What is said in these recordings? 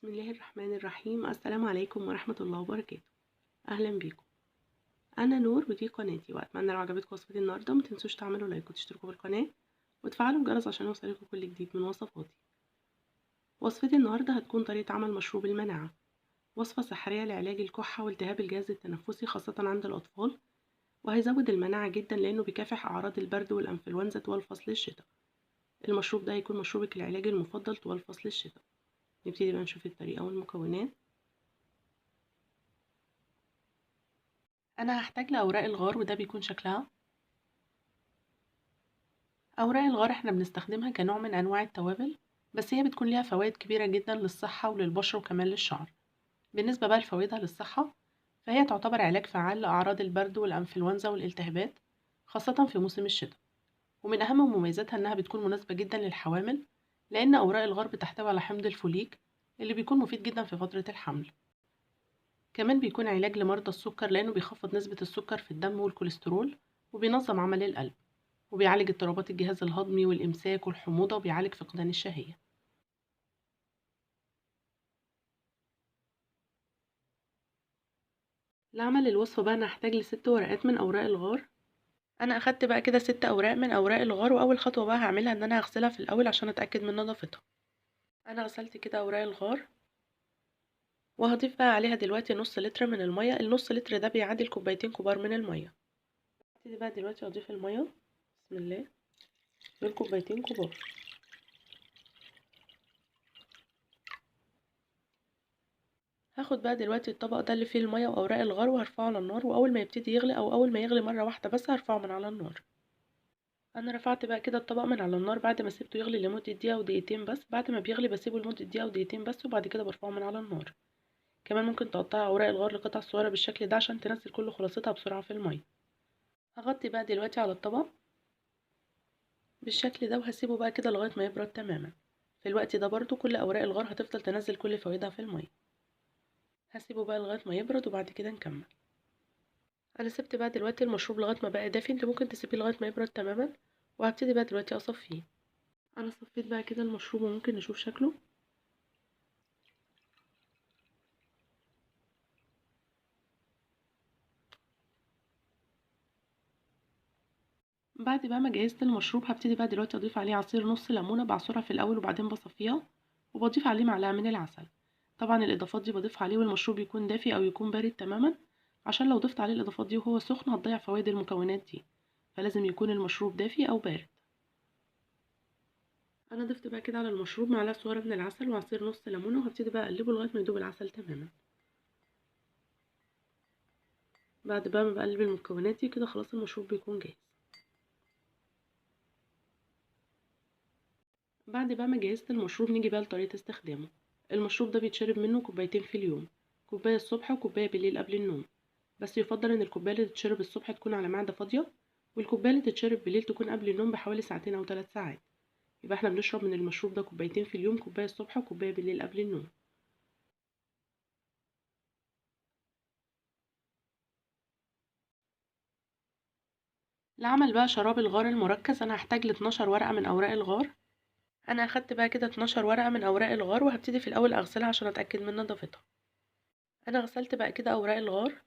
بسم الله الرحمن الرحيم. السلام عليكم ورحمة الله وبركاته. أهلا بيكم. أنا نور ودي قناتي، وأتمنى لو عجبتكم وصفتي النهاردة متنسوش تعملوا لايك وتشتركوا في القناة وتفعلوا الجرس عشان يوصلكوا كل جديد من وصفاتي. وصفتي النهاردة هتكون طريقة عمل مشروب المناعة، وصفة سحرية لعلاج الكحة والتهاب الجهاز التنفسي خاصة عند الأطفال، وهيزود المناعة جدا لأنه بيكافح أعراض البرد والأنفلونزا طوال فصل الشتاء. المشروب ده هيكون مشروبك العلاجي المفضل طوال فصل الشتاء. نبتدي بقى نشوف الطريقة والمكونات. انا هحتاج لاوراق الغار، وده بيكون شكلها. اوراق الغار احنا بنستخدمها كنوع من انواع التوابل، بس هي بتكون ليها فوائد كبيرة جدا للصحة وللبشرة وكمان للشعر. بالنسبة بقى لفوائدها للصحة، فهي تعتبر علاج فعال لأعراض البرد والأنفلونزا والالتهابات خاصة في موسم الشتاء. ومن أهم مميزاتها إنها بتكون مناسبة جدا للحوامل، لأن أوراق الغار بتحتوي على حمض الفوليك اللي بيكون مفيد جدا في فترة الحمل. كمان بيكون علاج لمرضى السكر لأنه بيخفض نسبة السكر في الدم والكوليسترول، وبينظم عمل القلب، وبيعالج اضطرابات الجهاز الهضمي والإمساك والحموضة، وبيعالج فقدان الشهية. لعمل الوصفة بقى أنا هحتاج ل6 ورقات من أوراق الغار. أنا أخدت بقى كده 6 أوراق من أوراق الغار، وأول خطوة بقى هعملها إن أنا هغسلها في الأول عشان أتأكد من نظافتها. أنا غسلت كده أوراق الغار، وهضيف بقى عليها دلوقتي نص لتر من المية. النص لتر ده بيعادل كوبايتين كبار من المية. هبتدي بقى دلوقتي أضيف المية. بسم الله. دول كوبايتين كبار. هاخد بقى دلوقتي الطبق ده اللي فيه المية وأوراق الغار وهرفعه على النار، وأول ما يبتدي يغلي أو أول ما يغلي مرة واحدة بس هرفعه من على النار. أنا رفعت بقى كده الطبق من على النار بعد ما سيبته يغلي لمدة دقيقة ودقيقتين بس. بعد ما بيغلي بسيبه لمدة دقيقة ودقيقتين بس، وبعد كده برفعه من على النار. كمان ممكن تقطعي أوراق الغار لقطع صغيرة بالشكل ده عشان تنزل كل خلاصتها بسرعة في المية. هغطي بقى دلوقتي على الطبق بالشكل ده، وهسيبه بقى كده لغاية ما يبرد تماما. في الوقت ده برضو كل أوراق الغار هتفضل تنزل كل فوائدها في المية. هسيبه بقى لغاية ما يبرد وبعد كده نكمل. انا سبت بقى دلوقتي المشروب لغايه ما بقى دافي، انت ممكن تسيبيه لغايه ما يبرد تماما. وهبتدي بقى دلوقتي اصفيه. انا صفيت بقى كده المشروب وممكن نشوف شكله. بعد بقى ما جهزت المشروب هبتدي بقى دلوقتي اضيف عليه عصير نص ليمونه، بعصرها في الاول وبعدين بصفيها، وبضيف عليه معلقه من العسل. طبعا الاضافات دي بضيفها عليه والمشروب يكون دافي او يكون بارد تماما، عشان لو ضفت عليه الاضافات دي وهو سخن هتضيع فوائد المكونات دي، فلازم يكون المشروب دافي او بارد. انا ضفت بقى كده على المشروب معلقه صغيره من العسل وعصير نص ليمونه، وهبتدي بقى اقلبه لغايه ما يدوب العسل تماما. بعد بقى ما بقلب المكونات دي كده خلاص المشروب بيكون جاهز. بعد بقى ما جهزت المشروب نيجي بقى لطريقة استخدامه. المشروب ده بيتشرب منه كوبايتين في اليوم، كوباية الصبح وكوباية بالليل قبل النوم. بس يفضل ان الكوباية اللي تتشرب الصبح تكون على معدة فاضية، والكوباية اللي تتشرب بالليل تكون قبل النوم بحوالي ساعتين او 3 ساعات. يبقى احنا بنشرب من المشروب ده كوبايتين في اليوم، كوباية الصبح وكوباية بالليل قبل النوم. لعمل بقى شراب الغار المركز انا هحتاج ل 12 ورقة من اوراق الغار. انا اخدت بقى كده 12 ورقة من اوراق الغار، وهبتدي في الاول اغسلها عشان اتاكد من نظافتها. انا غسلت بقى كده اوراق الغار،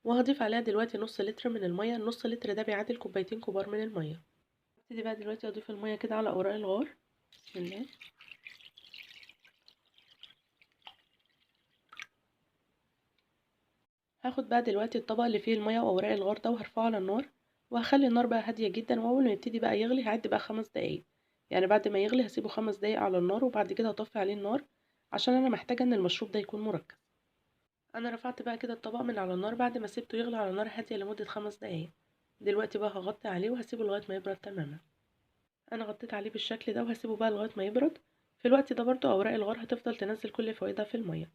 وهضيف عليها دلوقتي نص لتر من المية. النص لتر ده بيعادل كوبايتين كبار من المية. هبتدي بقى دلوقتي اضيف المية كده على اوراق الغار. بسم الله. هاخد بقى دلوقتي الطبق اللي فيه المية واوراق الغار ده وهرفعه على النار، وهخلي النار بقى هادية جدا، واول ما يبتدي بقى يغلي هعد بقى 5 دقايق. يعني بعد ما يغلي هسيبه 5 دقايق على النار، وبعد كده هطفي عليه النار عشان انا محتاجة ان المشروب ده يكون مركز. انا رفعت بقى كده الطبق من على النار بعد ما سيبته يغلي على نار هادية لمدة 5 دقايق. دلوقتي بقى هغطي عليه وهسيبه لغاية ما يبرد تماما. انا غطيت عليه بالشكل ده وهسيبه بقى لغايه ما يبرد. في الوقت ده برضو اوراق الغار هتفضل تنزل كل فوائدها في الميه.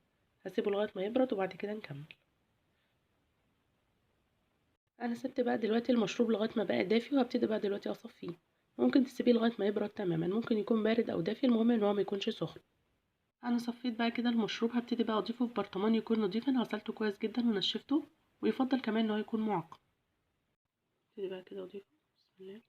هسيبه لغايه ما يبرد وبعد كده نكمل. انا سبت بقى دلوقتي المشروب لغايه ما بقى دافي، وهبتدي بقى دلوقتي اصفيه. ممكن تسيبيه لغايه ما يبرد تماما، ممكن يكون بارد او دافي، المهم ان هو ما يكونش سخن. انا صفيت بقى كده المشروب، هبتدي بقى اضيفه في برطمان يكون نضيف. انا غسلته كويس جدا ونشفته، ويفضل كمان ان هو يكون معقم. هبتدي بقى كده اضيفه. بسم الله.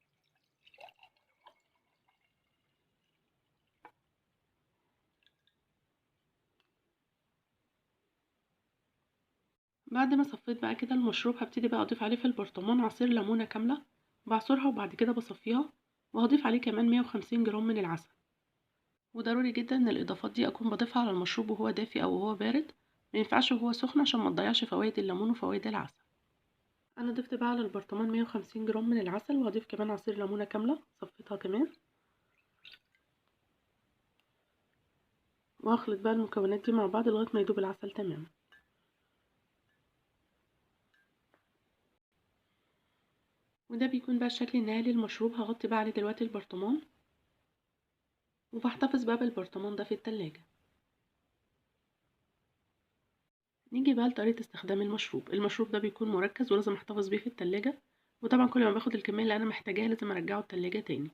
بعد ما صفيت بقى كده المشروب هبتدي بقى اضيف عليه في البرطمان عصير ليمونة كاملة، بعصرها وبعد كده بصفيها، وهضيف عليه كمان 150 جرام من العسل. وضروري جدا ان الاضافات دي اكون بضيفها على المشروب وهو دافي او وهو بارد، ما ينفعش وهو سخن عشان ما تضيعش فوائد الليمون وفوائد العسل. انا ضفت بقى على البرطمان 150 جرام من العسل، وهضيف كمان عصير ليمونة كاملة صفيتها كمان، وهخلط بقى المكونات دي مع بعض لغاية ما يدوب العسل تماما. وده بيكون بقى الشكل النهائي للمشروب. هغطي بقى عليه دلوقتي البرطمان، وبحتفظ بقى بالبرطمان ده في التلاجة. نيجي بقى لطريقة استخدام المشروب ده بيكون مركز ولازم احتفظ بيه في التلاجة، وطبعا كل ما باخد الكمية اللي انا محتاجاها لازم ارجعه التلاجة تاني.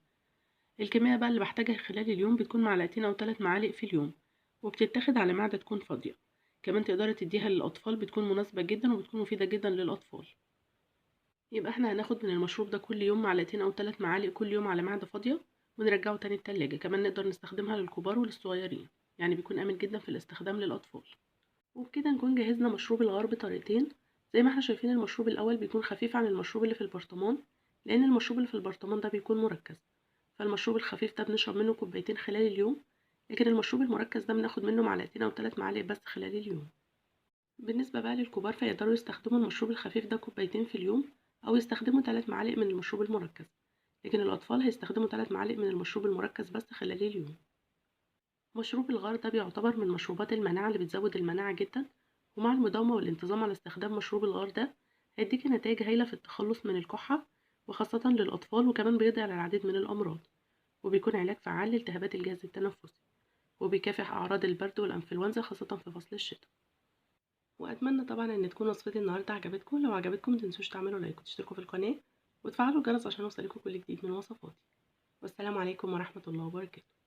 الكمية بقى اللي بحتاجها خلال اليوم بتكون معلقتين او 3 معالق في اليوم، وبتتاخد على معدة تكون فاضية. كمان تقدري تديها للأطفال، بتكون مناسبة جدا وبتكون مفيدة جدا للأطفال. يبقى احنا هناخد من المشروب ده كل يوم معلقتين او 3 معالق كل يوم على معدة فاضية، ونرجعه تاني التلاجة. كمان نقدر نستخدمها للكبار وللصغيرين، يعني بيكون آمن جدا في الاستخدام للأطفال. وبكده نكون جهزنا مشروب الغار بطريقتين. زي ما احنا شايفين المشروب الأول بيكون خفيف عن المشروب اللي في البرطمان، لأن المشروب اللي في البرطمان ده بيكون مركز، فالمشروب الخفيف ده بنشرب منه كوبايتين خلال اليوم، لكن المشروب المركز ده بناخد منه معلقتين أو 3 معالق بس خلال اليوم. بالنسبة بقى للكبار فيقدروا يستخدموا المشروب الخفيف ده كوبايتين في اليوم، أو يستخدموا 3 معالق من المشروب المركز، لكن الأطفال هيستخدموا 3 معالق من المشروب المركز بس خلال اليوم. مشروب الغار ده بيعتبر من مشروبات المناعة اللي بتزود المناعة جدا، ومع المداومة والانتظام على استخدام مشروب الغار ده هيديكي نتائج هايلة في التخلص من الكحة، وخاصة للأطفال، وكمان بيقضي على العديد من الأمراض، وبيكون علاج فعال لالتهابات الجهاز التنفسي، وبيكافح أعراض البرد والإنفلونزا خاصة في فصل الشتاء. وأتمنى طبعا إن تكون وصفتي النهاردة عجبتكم. لو عجبتكم متنسوش تعملوا لايك وتشتركوا في القناة وتفعلوا الجرس عشان يوصلكوا كل جديد من وصفاتي. والسلام عليكم ورحمة الله وبركاته.